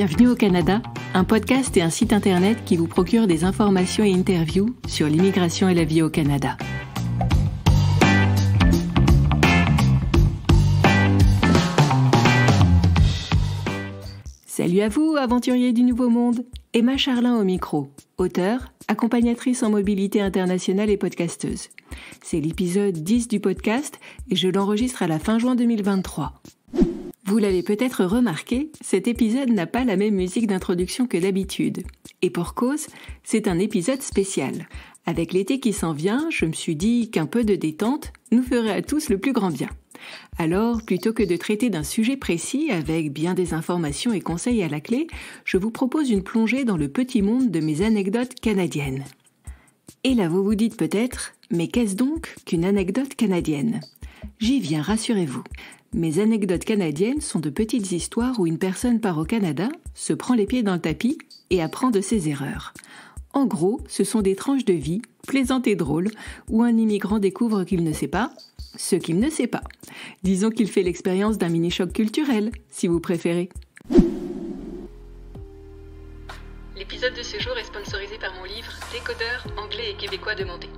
Bienvenue au Canada, un podcast et un site internet qui vous procure des informations et interviews sur l'immigration et la vie au Canada. Salut à vous, aventuriers du Nouveau Monde! Emma Charlin au micro, auteure, accompagnatrice en mobilité internationale et podcasteuse. C'est l'épisode 10 du podcast et je l'enregistre à la fin juin 2023. Vous l'avez peut-être remarqué, cet épisode n'a pas la même musique d'introduction que d'habitude. Et pour cause, c'est un épisode spécial. Avec l'été qui s'en vient, je me suis dit qu'un peu de détente nous ferait à tous le plus grand bien. Alors, plutôt que de traiter d'un sujet précis avec bien des informations et conseils à la clé, je vous propose une plongée dans le petit monde de mes anecdotes canadiennes. Et là, vous vous dites peut-être, mais qu'est-ce donc qu'une anecdote canadienne ? J'y viens, rassurez-vous. Mes anecdotes canadiennes sont de petites histoires où une personne part au Canada, se prend les pieds dans le tapis et apprend de ses erreurs. En gros, ce sont des tranches de vie, plaisantes et drôles, où un immigrant découvre qu'il ne sait pas ce qu'il ne sait pas. Disons qu'il fait l'expérience d'un mini-choc culturel, si vous préférez. L'épisode de ce jour est sponsorisé par mon livre « Décodeur anglais et québécois demandés ».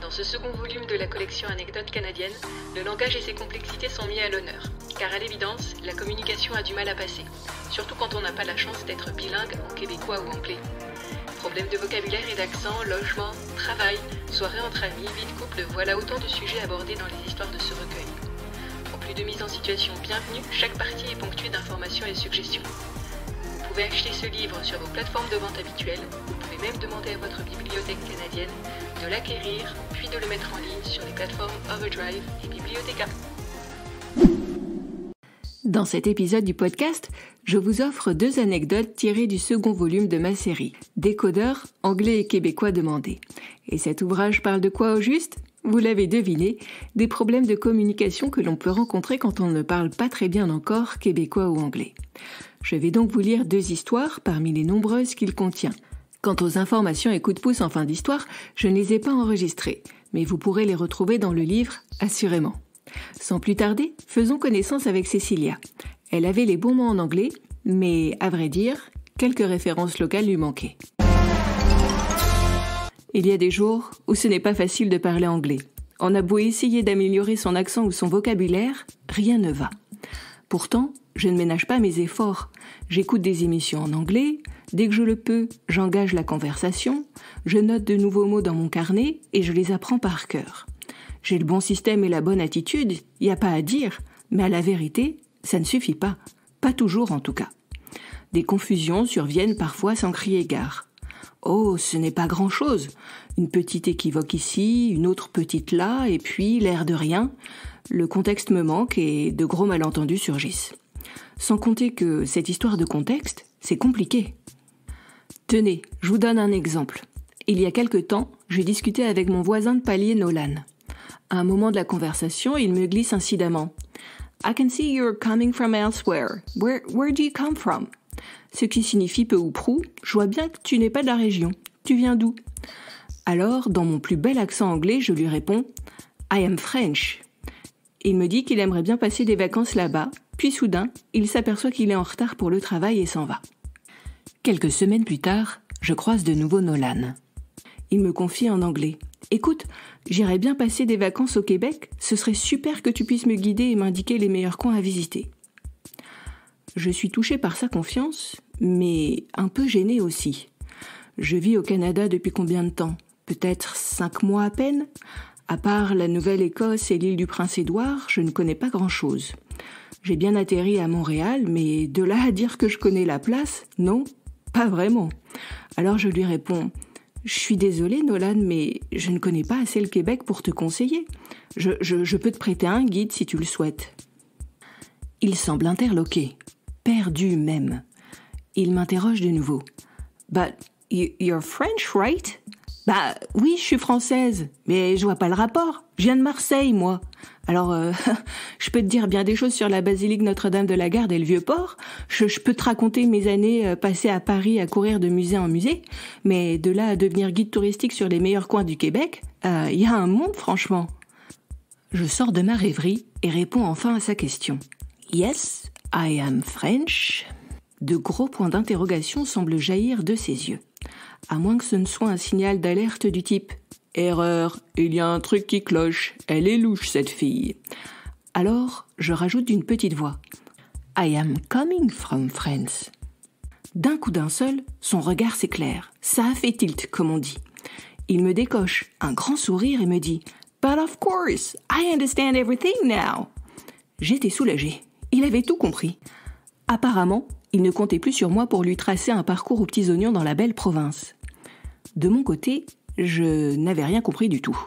Dans ce second volume de la collection Anecdotes canadiennes, le langage et ses complexités sont mis à l'honneur. Car à l'évidence, la communication a du mal à passer, surtout quand on n'a pas la chance d'être bilingue en québécois ou anglais. Problèmes de vocabulaire et d'accent, logement, travail, soirée entre amis, vie de couple, voilà autant de sujets abordés dans les histoires de ce recueil. En plus de mise en situation bienvenue, chaque partie est ponctuée d'informations et de suggestions. Vous pouvez acheter ce livre sur vos plateformes de vente habituelles, vous pouvez même demander à votre bibliothèque canadienne de l'acquérir, puis de le mettre en ligne sur les plateformes Overdrive et Bibliotheca. Dans cet épisode du podcast, je vous offre 2 anecdotes tirées du second volume de ma série, Décodeur anglais et québécois demandés. Et cet ouvrage parle de quoi au juste ? Vous l'avez deviné, des problèmes de communication que l'on peut rencontrer quand on ne parle pas très bien encore québécois ou anglais. Je vais donc vous lire 2 histoires parmi les nombreuses qu'il contient. Quant aux informations et coups de pouce en fin d'histoire, je ne les ai pas enregistrées, mais vous pourrez les retrouver dans le livre, assurément. Sans plus tarder, faisons connaissance avec Cécilia. Elle avait les bons mots en anglais, mais à vrai dire, quelques références locales lui manquaient. Il y a des jours où ce n'est pas facile de parler anglais. On a beau essayer d'améliorer son accent ou son vocabulaire, rien ne va. Pourtant, je ne ménage pas mes efforts. J'écoute des émissions en anglais, dès que je le peux, j'engage la conversation, je note de nouveaux mots dans mon carnet et je les apprends par cœur. J'ai le bon système et la bonne attitude, il n'y a pas à dire, mais à la vérité, ça ne suffit pas. Pas toujours en tout cas. Des confusions surviennent parfois sans crier gare. Oh, ce n'est pas grand-chose. Une petite équivoque ici, une autre petite là, et puis l'air de rien. Le contexte me manque et de gros malentendus surgissent. Sans compter que cette histoire de contexte, c'est compliqué. Tenez, je vous donne un exemple. Il y a quelque temps, j'ai discuté avec mon voisin de palier Nolan. À un moment de la conversation, il me glisse incidemment. « I can see you're coming from elsewhere. Where do you come from ?» Ce qui signifie peu ou prou, je vois bien que tu n'es pas de la région. Tu viens d'où ? Alors, dans mon plus bel accent anglais, je lui réponds « I am French ». Il me dit qu'il aimerait bien passer des vacances là-bas, puis soudain, il s'aperçoit qu'il est en retard pour le travail et s'en va. Quelques semaines plus tard, je croise de nouveau Nolan. Il me confie en anglais. « Écoute, j'irais bien passer des vacances au Québec, ce serait super que tu puisses me guider et m'indiquer les meilleurs coins à visiter. » Je suis touchée par sa confiance, mais un peu gênée aussi. Je vis au Canada depuis combien de temps ? Peut-être 5 mois à peine ? À part la Nouvelle-Écosse et l'île du Prince-Édouard, je ne connais pas grand-chose. J'ai bien atterri à Montréal, mais de là à dire que je connais la place, non, pas vraiment. Alors je lui réponds « Je suis désolée Nolan, mais je ne connais pas assez le Québec pour te conseiller. Je peux te prêter un guide si tu le souhaites. » Il semble interloqué, perdu même. Il m'interroge de nouveau. « But you're French, right ?» Bah oui, je suis française, mais je vois pas le rapport. Je viens de Marseille, moi. Alors, je peux te dire bien des choses sur la basilique Notre-Dame de la Garde et le Vieux-Port. Je peux te raconter mes années passées à Paris à courir de musée en musée. Mais de là à devenir guide touristique sur les meilleurs coins du Québec, il y a un monde, franchement. Je sors de ma rêverie et réponds enfin à sa question. Yes, I am French. De gros points d'interrogation semblent jaillir de ses yeux. À moins que ce ne soit un signal d'alerte du type « Erreur, il y a un truc qui cloche, elle est louche cette fille ». Alors, je rajoute d'une petite voix « I am coming from France ». D'un coup d'un seul, son regard s'éclaire. Ça a fait tilt, comme on dit. Il me décoche un grand sourire et me dit « But of course, I understand everything now ». J'étais soulagée. Il avait tout compris. Apparemment, il ne comptait plus sur moi pour lui tracer un parcours aux petits oignons dans la belle province. De mon côté, je n'avais rien compris du tout.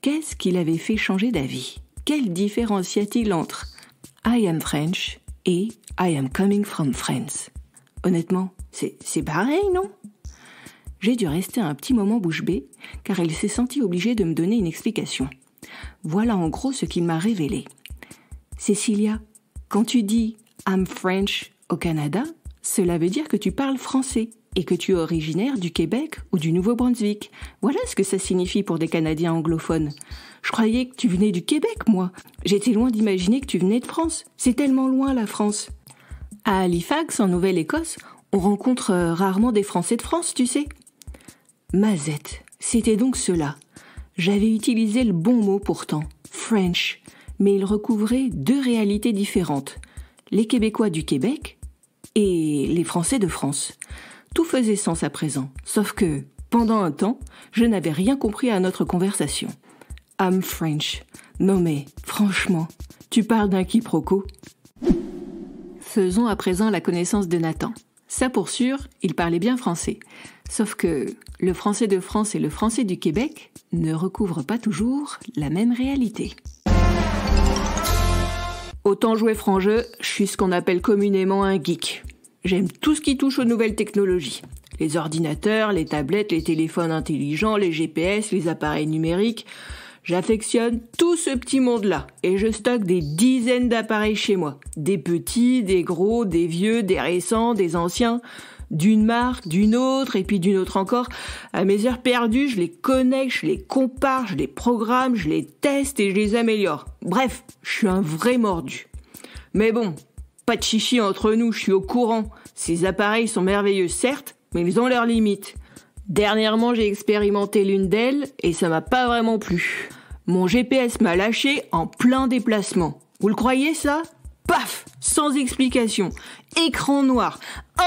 Qu'est-ce qui l'avait fait changer d'avis ? Quelle différence y a-t-il entre « I am French » et « I am coming from France ». Honnêtement, c'est pareil, non ? J'ai dû rester un petit moment bouche bée, car il s'est senti obligé de me donner une explication. Voilà en gros ce qu'il m'a révélé. Cécilia, quand tu dis « I'm French » au Canada, cela veut dire que tu parles français et que tu es originaire du Québec ou du Nouveau-Brunswick. Voilà ce que ça signifie pour des Canadiens anglophones. Je croyais que tu venais du Québec, moi. J'étais loin d'imaginer que tu venais de France. C'est tellement loin, la France. À Halifax, en Nouvelle-Écosse, on rencontre rarement des Français de France, tu sais. Mazette, c'était donc cela. J'avais utilisé le bon mot pourtant, French, mais il recouvrait deux réalités différentes. Les Québécois du Québec et les Français de France. Tout faisait sens à présent, sauf que, pendant un temps, je n'avais rien compris à notre conversation. I'm French. Non mais, franchement, tu parles d'un quiproquo. Faisons à présent la connaissance de Nathan. Ça pour sûr, il parlait bien français. Sauf que le français de France et le français du Québec ne recouvrent pas toujours la même réalité. Autant jouer franc jeu, je suis ce qu'on appelle communément un geek. J'aime tout ce qui touche aux nouvelles technologies. Les ordinateurs, les tablettes, les téléphones intelligents, les GPS, les appareils numériques. J'affectionne tout ce petit monde-là et je stocke des dizaines d'appareils chez moi. Des petits, des gros, des vieux, des récents, des anciens, d'une marque, d'une autre et puis d'une autre encore. À mes heures perdues, je les connecte, je les compare, je les programme, je les teste et je les améliore. Bref, je suis un vrai mordu. Mais bon, pas de chichi entre nous, je suis au courant. Ces appareils sont merveilleux certes, mais ils ont leurs limites. Dernièrement, j'ai expérimenté l'une d'elles et ça m'a pas vraiment plu. Mon GPS m'a lâché en plein déplacement. Vous le croyez ça ? Paf ! Sans explication. Écran noir.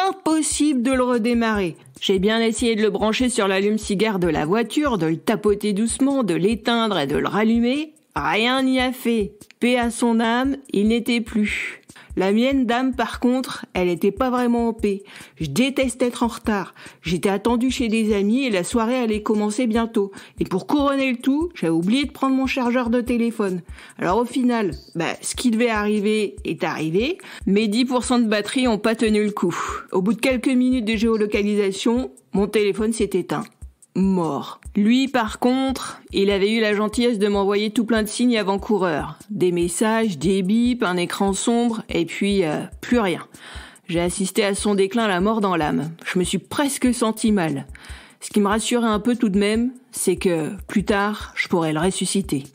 Impossible de le redémarrer. J'ai bien essayé de le brancher sur l'allume-cigare de la voiture, de le tapoter doucement, de l'éteindre et de le rallumer. Rien n'y a fait. Paix à son âme, il n'était plus. La mienne dame, par contre, elle était pas vraiment en paix. Je déteste être en retard. J'étais attendue chez des amis et la soirée allait commencer bientôt. Et pour couronner le tout, j'avais oublié de prendre mon chargeur de téléphone. Alors au final, ce qui devait arriver est arrivé. Mes 10% de batterie ont pas tenu le coup. Au bout de quelques minutes de géolocalisation, mon téléphone s'est éteint. Mort. Lui, par contre, il avait eu la gentillesse de m'envoyer tout plein de signes avant-coureurs. Des messages, des bips, un écran sombre, et puis plus rien. J'ai assisté à son déclin la mort dans l'âme. Je me suis presque senti mal. Ce qui me rassurait un peu tout de même, c'est que, plus tard, je pourrais le ressusciter.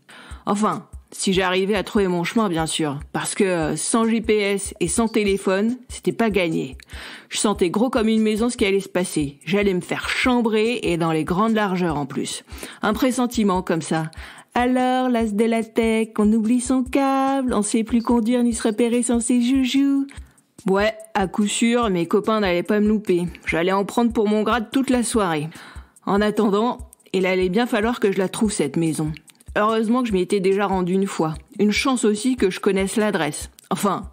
Enfin, si j'arrivais à trouver mon chemin, bien sûr. Parce que sans GPS et sans téléphone, c'était pas gagné. Je sentais gros comme une maison ce qui allait se passer. J'allais me faire chambrer et dans les grandes largeurs en plus. Un pressentiment comme ça. Alors, l'as de la tech, on oublie son câble, on sait plus conduire ni se repérer sans ses joujoux. Ouais, à coup sûr, mes copains n'allaient pas me louper. J'allais en prendre pour mon grade toute la soirée. En attendant, il allait bien falloir que je la trouve cette maison. Heureusement que je m'y étais déjà rendu une fois. Une chance aussi que je connaisse l'adresse. Enfin,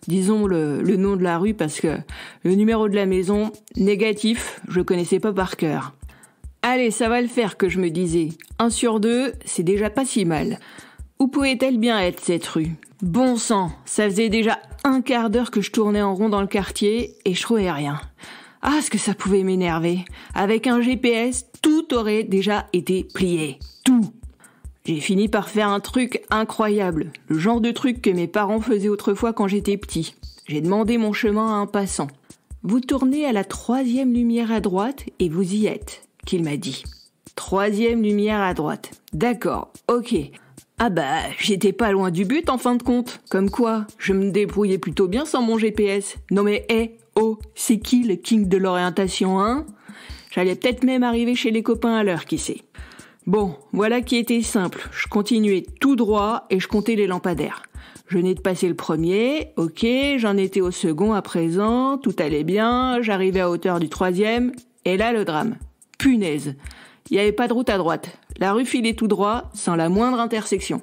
disons le nom de la rue parce que le numéro de la maison, négatif, je connaissais pas par cœur. Allez, ça va le faire, que je me disais. 1 sur 2, c'est déjà pas si mal. Où pouvait-elle bien être, cette rue ? Bon sang, ça faisait déjà 1 quart d'heure que je tournais en rond dans le quartier et je trouvais rien. Ah, ce que ça pouvait m'énerver. Avec un GPS, tout aurait déjà été plié. Tout. J'ai fini par faire un truc incroyable, le genre de truc que mes parents faisaient autrefois quand j'étais petit. J'ai demandé mon chemin à un passant. « Vous tournez à la 3e lumière à droite et vous y êtes », qu'il m'a dit. 3e lumière à droite. D'accord, ok. Ah j'étais pas loin du but en fin de compte. Comme quoi, je me débrouillais plutôt bien sans mon GPS. Non mais Oh, c'est qui le king de l'orientation, hein? J'allais peut-être même arriver chez les copains à l'heure, qui sait. Bon, voilà qui était simple. Je continuais tout droit et je comptais les lampadaires. Je venais de passer le premier, ok, j'en étais au second à présent, tout allait bien, j'arrivais à hauteur du troisième, et là le drame. Punaise, il n'y avait pas de route à droite. La rue filait tout droit, sans la moindre intersection.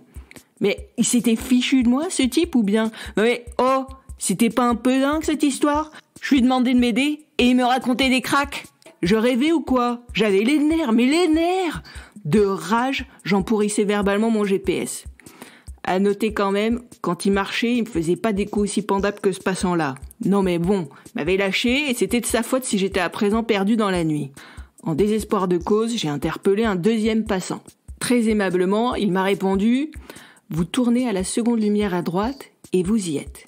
Mais il s'était fichu de moi, ce type, ou bien? Mais oh, c'était pas un peu dingue cette histoire? Je lui demandais de m'aider, et il me racontait des cracks. Je rêvais ou quoi? J'avais les nerfs, mais les nerfs! De rage, j'en pourrissais verbalement mon GPS. À noter quand même, quand il marchait, il me faisait pas des coups aussi pendables que ce passant-là. Non mais bon, il m'avait lâché et c'était de sa faute si j'étais à présent perdu dans la nuit. En désespoir de cause, j'ai interpellé un deuxième passant. Très aimablement, il m'a répondu « Vous tournez à la seconde lumière à droite et vous y êtes ».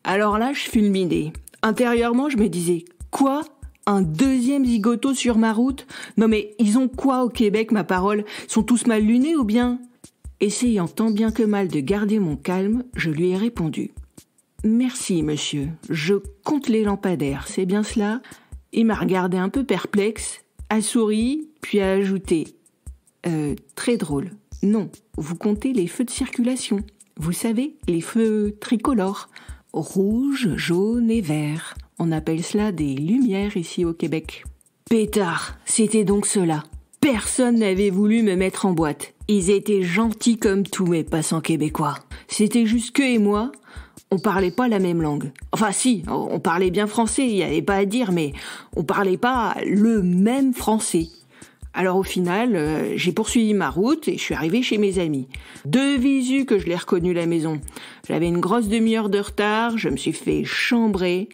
Alors là, je fulminais. Intérieurement, je me disais « Quoi ? Un deuxième zigoto sur ma route ? Non mais ils ont quoi au Québec, ma parole ? Ils sont tous mal lunés ou bien ?» Essayant tant bien que mal de garder mon calme, je lui ai répondu. « Merci, monsieur. Je compte les lampadaires, c'est bien cela ?» Il m'a regardé un peu perplexe, a souri, puis a ajouté. Très drôle. Non, vous comptez les feux de circulation. Vous savez, les feux tricolores. Rouge, jaune et vert. On appelle cela des lumières ici au Québec. » Pétard, c'était donc cela. Personne n'avait voulu me mettre en boîte. Ils étaient gentils comme tous mes passants québécois. C'était juste qu'eux et moi, on parlait pas la même langue. Enfin si, on parlait bien français, il y avait pas à dire, mais on parlait pas le même français. Alors au final, j'ai poursuivi ma route et je suis arrivé chez mes amis. De visu que je l'ai reconnu la maison. J'avais une grosse demi-heure de retard, je me suis fait chambrer.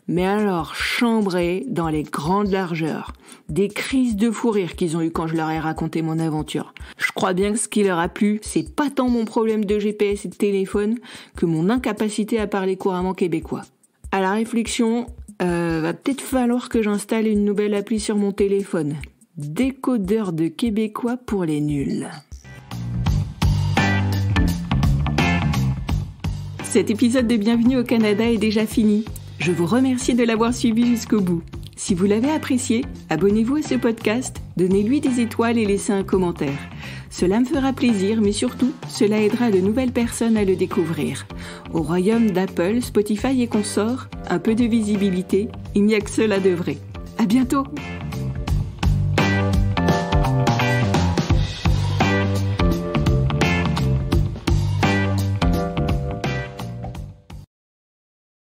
Mais alors, chambré dans les grandes largeurs. Des crises de fou rire qu'ils ont eu quand je leur ai raconté mon aventure. Je crois bien que ce qui leur a plu, c'est pas tant mon problème de GPS et de téléphone que mon incapacité à parler couramment québécois. À la réflexion, va peut-être falloir que j'installe une nouvelle appli sur mon téléphone. Décodeur de québécois pour les nuls. Cet épisode de Bienvenue au Canada est déjà fini. Je vous remercie de l'avoir suivi jusqu'au bout. Si vous l'avez apprécié, abonnez-vous à ce podcast, donnez-lui des étoiles et laissez un commentaire. Cela me fera plaisir, mais surtout, cela aidera de nouvelles personnes à le découvrir. Au royaume d'Apple, Spotify et consorts, un peu de visibilité, il n'y a que cela de vrai. À bientôt!